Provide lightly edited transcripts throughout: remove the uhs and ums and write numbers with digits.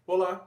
Olá!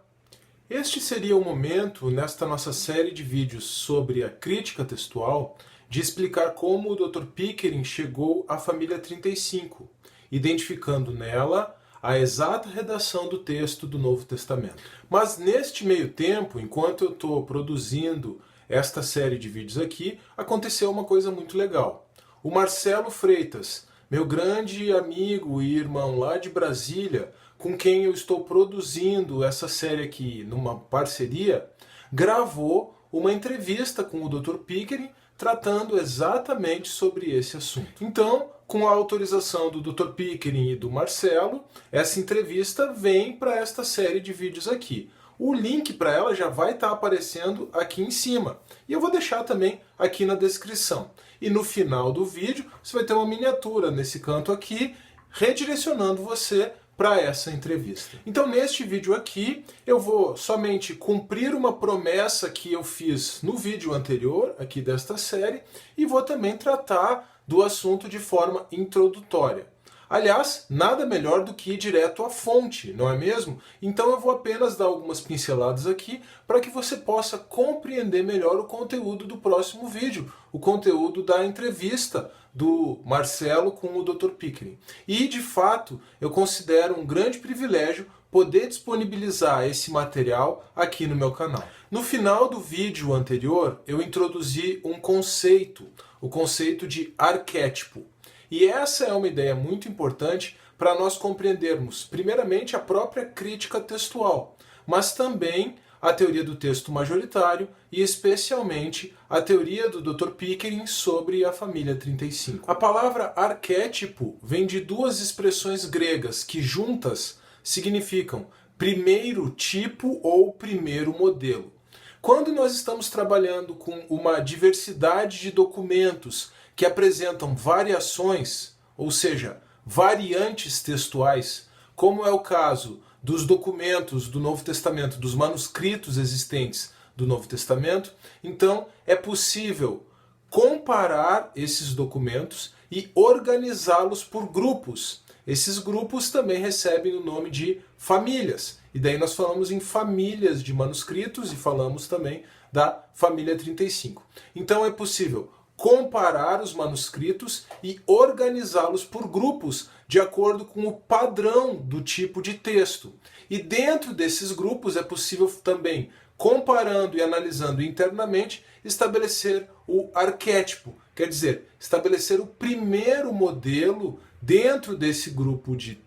Este seria o momento, nesta nossa série de vídeos sobre a crítica textual, de explicar como o Dr. Pickering chegou à família 35, identificando nela a exata redação do texto do Novo Testamento. Mas neste meio tempo, enquanto eu estou produzindo esta série de vídeos aqui, aconteceu uma coisa muito legal. O Marcelo Freitas, meu grande amigo e irmão lá de Brasília, com quem eu estou produzindo essa série aqui numa parceria, gravou uma entrevista com o Dr. Pickering tratando exatamente sobre esse assunto. Então, com a autorização do Dr. Pickering e do Marcelo, essa entrevista vem para esta série de vídeos aqui. O link para ela já vai estar aparecendo aqui em cima. E eu vou deixar também aqui na descrição. E no final do vídeo, você vai ter uma miniatura nesse canto aqui, redirecionando você para essa entrevista. Então neste vídeo aqui eu vou somente cumprir uma promessa que eu fiz no vídeo anterior aqui desta série e vou também tratar do assunto de forma introdutória. Aliás, nada melhor do que ir direto à fonte, não é mesmo? Então eu vou apenas dar algumas pinceladas aqui para que você possa compreender melhor o conteúdo do próximo vídeo, o conteúdo da entrevista do Marcelo com o Dr. Pickering. E, de fato, eu considero um grande privilégio poder disponibilizar esse material aqui no meu canal. No final do vídeo anterior, eu introduzi um conceito, o conceito de arquétipo. E essa é uma ideia muito importante para nós compreendermos, primeiramente, a própria crítica textual, mas também a teoria do texto majoritário e, especialmente, a teoria do Dr. Pickering sobre a família 35. A palavra arquétipo vem de duas expressões gregas que, juntas, significam primeiro tipo ou primeiro modelo. Quando nós estamos trabalhando com uma diversidade de documentos que apresentam variações, ou seja, variantes textuais, como é o caso dos documentos do Novo Testamento, dos manuscritos existentes do Novo Testamento, então é possível comparar esses documentos e organizá-los por grupos. Esses grupos também recebem o nome de famílias. E daí nós falamos em famílias de manuscritos e falamos também da família 35. Então é possível comparar os manuscritos e organizá-los por grupos de acordo com o padrão do tipo de texto. E dentro desses grupos é possível também, comparando e analisando internamente, estabelecer o arquétipo, quer dizer, estabelecer o primeiro modelo dentro desse grupo de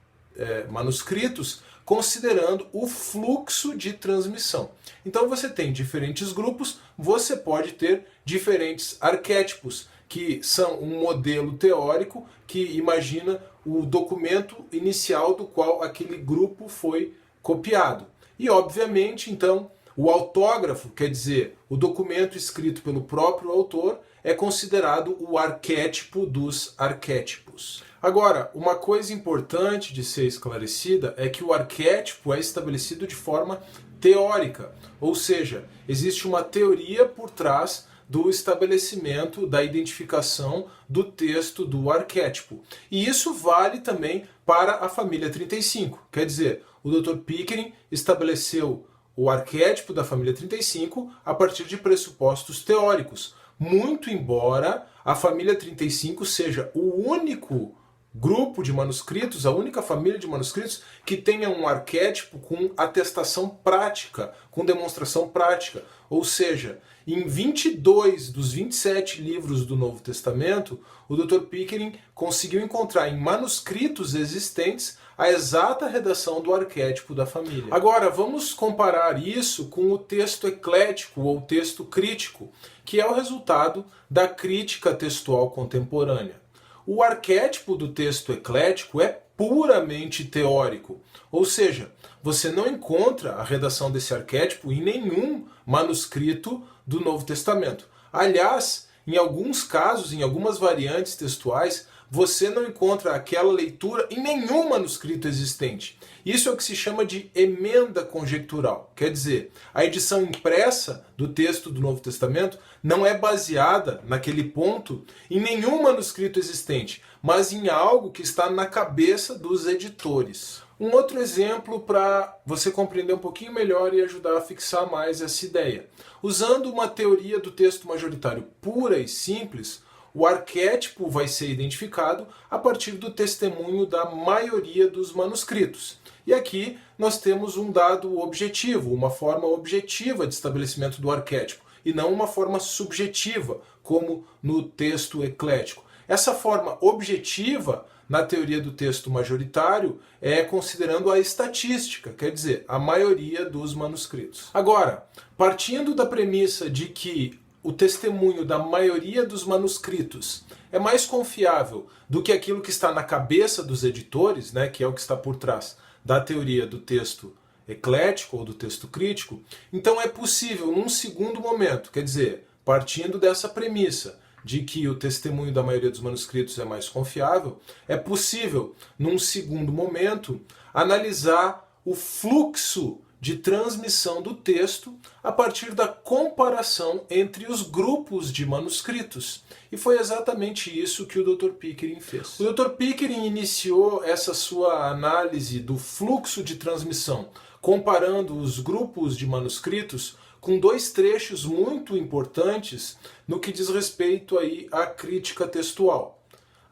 manuscritos, considerando o fluxo de transmissão. Então você tem diferentes grupos, você pode ter diferentes arquétipos, que são um modelo teórico que imagina o documento inicial do qual aquele grupo foi copiado. E obviamente, então, o autógrafo, quer dizer, o documento escrito pelo próprio autor, é considerado o arquétipo dos arquétipos. Agora, uma coisa importante de ser esclarecida é que o arquétipo é estabelecido de forma teórica, ou seja, existe uma teoria por trás do estabelecimento da identificação do texto do arquétipo. E isso vale também para a família 35, quer dizer, o Dr. Pickering estabeleceu o arquétipo da família 35 a partir de pressupostos teóricos, muito embora a família 35 seja o único grupo de manuscritos, a única família de manuscritos que tenha um arquétipo com atestação prática, com demonstração prática. Ou seja, em 22 dos 27 livros do Novo Testamento, o Dr. Pickering conseguiu encontrar em manuscritos existentes a exata redação do arquétipo da família. Agora, vamos comparar isso com o texto eclético ou texto crítico, que é o resultado da crítica textual contemporânea. O arquétipo do texto eclético é puramente teórico, ou seja, você não encontra a redação desse arquétipo em nenhum manuscrito do Novo Testamento. Aliás, em alguns casos, em algumas variantes textuais, você não encontra aquela leitura em nenhum manuscrito existente. Isso é o que se chama de emenda conjectural. Quer dizer, a edição impressa do texto do Novo Testamento não é baseada, naquele ponto, em nenhum manuscrito existente, mas em algo que está na cabeça dos editores. Um outro exemplo para você compreender um pouquinho melhor e ajudar a fixar mais essa ideia. Usando uma teoria do texto majoritário pura e simples, o arquétipo vai ser identificado a partir do testemunho da maioria dos manuscritos. E aqui nós temos um dado objetivo, uma forma objetiva de estabelecimento do arquétipo, e não uma forma subjetiva, como no texto eclético. Essa forma objetiva, na teoria do texto majoritário, é considerando a estatística, quer dizer, a maioria dos manuscritos. Agora, partindo da premissa de que o testemunho da maioria dos manuscritos é mais confiável do que aquilo que está na cabeça dos editores, né, que é o que está por trás da teoria do texto eclético ou do texto crítico, então é possível, num segundo momento, quer dizer, partindo dessa premissa de que o testemunho da maioria dos manuscritos é mais confiável, é possível, num segundo momento, analisar o fluxo de transmissão do texto a partir da comparação entre os grupos de manuscritos. E foi exatamente isso que o Dr. Pickering fez. O Dr. Pickering iniciou essa sua análise do fluxo de transmissão, comparando os grupos de manuscritos com dois trechos muito importantes no que diz respeito aí à crítica textual.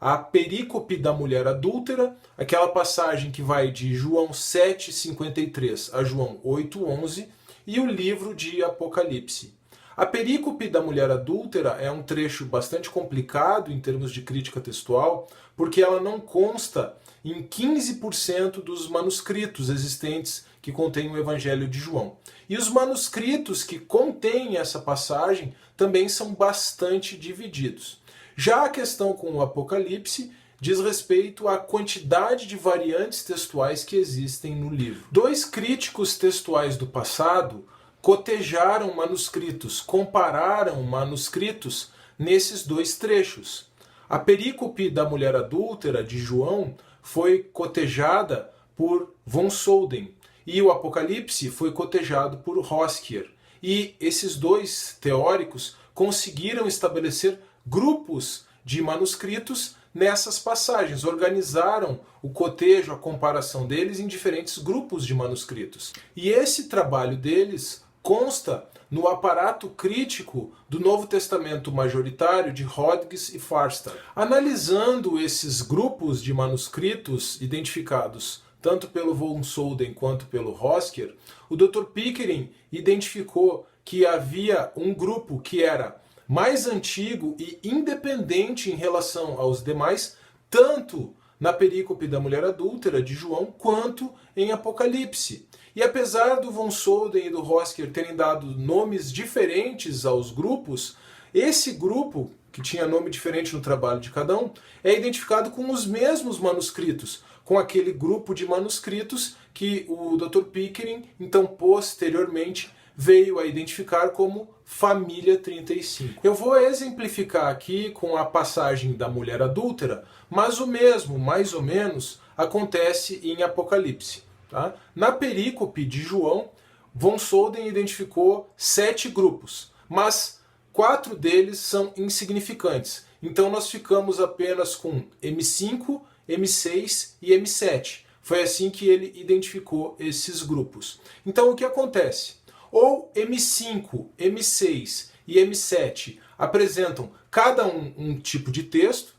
A perícope da mulher adúltera, aquela passagem que vai de João 7,53 a João 8,11, e o livro de Apocalipse. A perícope da mulher adúltera é um trecho bastante complicado em termos de crítica textual, porque ela não consta em 15% dos manuscritos existentes que contêm o Evangelho de João. E os manuscritos que contêm essa passagem também são bastante divididos. Já a questão com o Apocalipse diz respeito à quantidade de variantes textuais que existem no livro. Dois críticos textuais do passado cotejaram manuscritos, compararam manuscritos nesses dois trechos. A perícope da mulher adúltera de João foi cotejada por von Soden e o Apocalipse foi cotejado por Hoskier. E esses dois teóricos conseguiram estabelecer grupos de manuscritos nessas passagens, organizaram o cotejo, a comparação deles em diferentes grupos de manuscritos. E esse trabalho deles consta no aparato crítico do Novo Testamento majoritário de Hodges e Farstad. Analisando esses grupos de manuscritos identificados tanto pelo von Soden quanto pelo Hoskier, o Dr. Pickering identificou que havia um grupo que era mais antigo e independente em relação aos demais, tanto na perícope da mulher adúltera de João, quanto em Apocalipse. E apesar do von Soden e do Hoskier terem dado nomes diferentes aos grupos, esse grupo, que tinha nome diferente no trabalho de cada um, é identificado com os mesmos manuscritos, com aquele grupo de manuscritos que o Dr. Pickering, então posteriormente, veio a identificar como família 35. Eu vou exemplificar aqui com a passagem da mulher adúltera, mas o mesmo, mais ou menos, acontece em Apocalipse. Tá? Na perícope de João, von Soden identificou 7 grupos, mas 4 deles são insignificantes. Então nós ficamos apenas com M5, M6 e M7. Foi assim que ele identificou esses grupos. Então o que acontece? Ou M5, M6 e M7 apresentam cada um tipo de texto,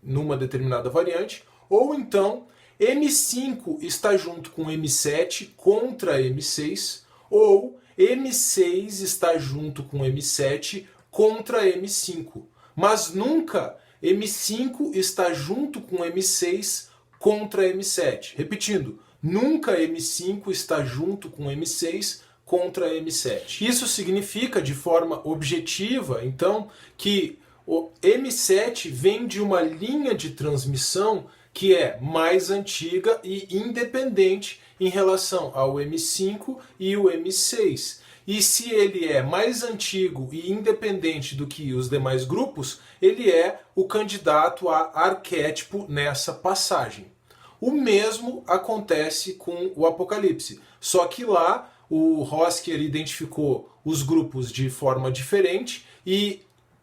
numa determinada variante, ou então M5 está junto com M7 contra M6, ou M6 está junto com M7 contra M5. Mas nunca M5 está junto com M6 contra M7. Repetindo, nunca M5 está junto com M6 contra M7. Isso significa, de forma objetiva, então, que o M7 vem de uma linha de transmissão que é mais antiga e independente em relação ao M5 e o M6. E se ele é mais antigo e independente do que os demais grupos, ele é o candidato a arquétipo nessa passagem. O mesmo acontece com o Apocalipse, só que lá o Hosker identificou os grupos de forma diferente e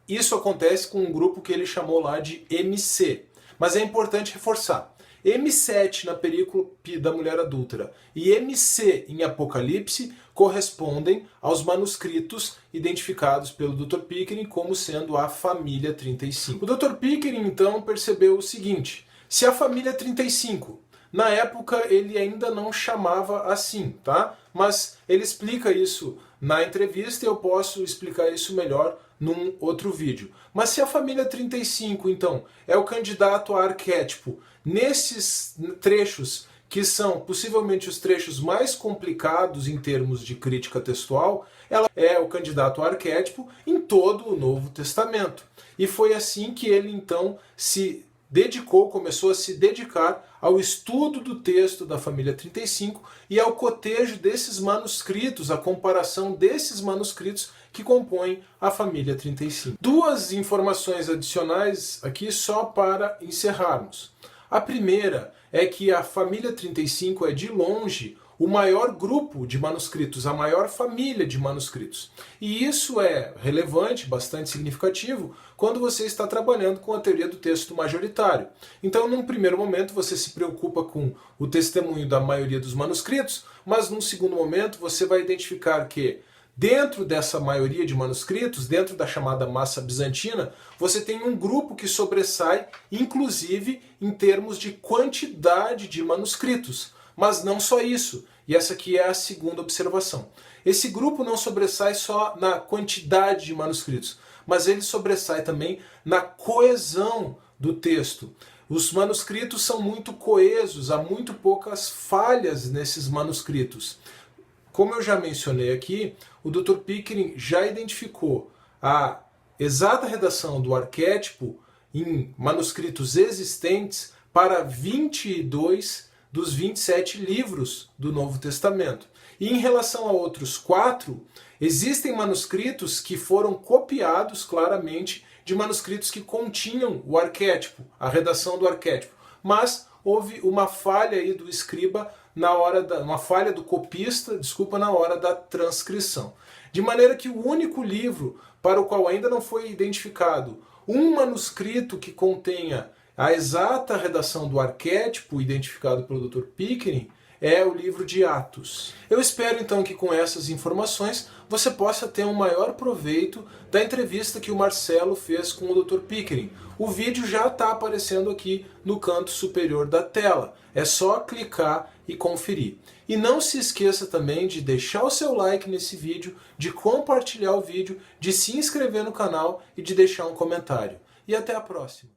isso acontece com um grupo que ele chamou lá de MC. Mas é importante reforçar. M7 na perícope da mulher adúltera e MC em Apocalipse correspondem aos manuscritos identificados pelo Dr. Pickering como sendo a família 35. O Dr. Pickering então percebeu o seguinte: se a família 35, na época ele ainda não chamava assim, tá? Mas ele explica isso na entrevista e eu posso explicar isso melhor num outro vídeo. Mas se a família 35, então, é o candidato a arquétipo nesses trechos que são possivelmente os trechos mais complicados em termos de crítica textual, ela é o candidato a arquétipo em todo o Novo Testamento. E foi assim que ele então começou a se dedicar ao estudo do texto da família 35 e ao cotejo desses manuscritos, a comparação desses manuscritos que compõem a família 35. Duas informações adicionais aqui só para encerrarmos. A primeira é que a família 35 é de longe o maior grupo de manuscritos, a maior família de manuscritos. E isso é relevante, bastante significativo, quando você está trabalhando com a teoria do texto majoritário. Então, num primeiro momento, você se preocupa com o testemunho da maioria dos manuscritos, mas num segundo momento você vai identificar que dentro dessa maioria de manuscritos, dentro da chamada massa bizantina, você tem um grupo que sobressai, inclusive em termos de quantidade de manuscritos. Mas não só isso, e essa aqui é a segunda observação. Esse grupo não sobressai só na quantidade de manuscritos, mas ele sobressai também na coesão do texto. Os manuscritos são muito coesos, há muito poucas falhas nesses manuscritos. Como eu já mencionei aqui, o Dr. Pickering já identificou a exata redação do arquétipo em manuscritos existentes para 22 dos 27 livros do Novo Testamento. E em relação a outros 4, existem manuscritos que foram copiados claramente de manuscritos que continham o arquétipo, a redação do arquétipo. Mas houve uma falha aí do escriba uma falha do copista, na hora da transcrição. De maneira que o único livro para o qual ainda não foi identificado um manuscrito que contenha a exata redação do arquétipo identificado pelo Dr. Pickering é o livro de Atos. Eu espero então que com essas informações você possa ter um maior proveito da entrevista que o Marcelo fez com o Dr. Pickering. O vídeo já está aparecendo aqui no canto superior da tela. É só clicar e conferir. E não se esqueça também de deixar o seu like nesse vídeo, de compartilhar o vídeo, de se inscrever no canal e de deixar um comentário. E até a próxima!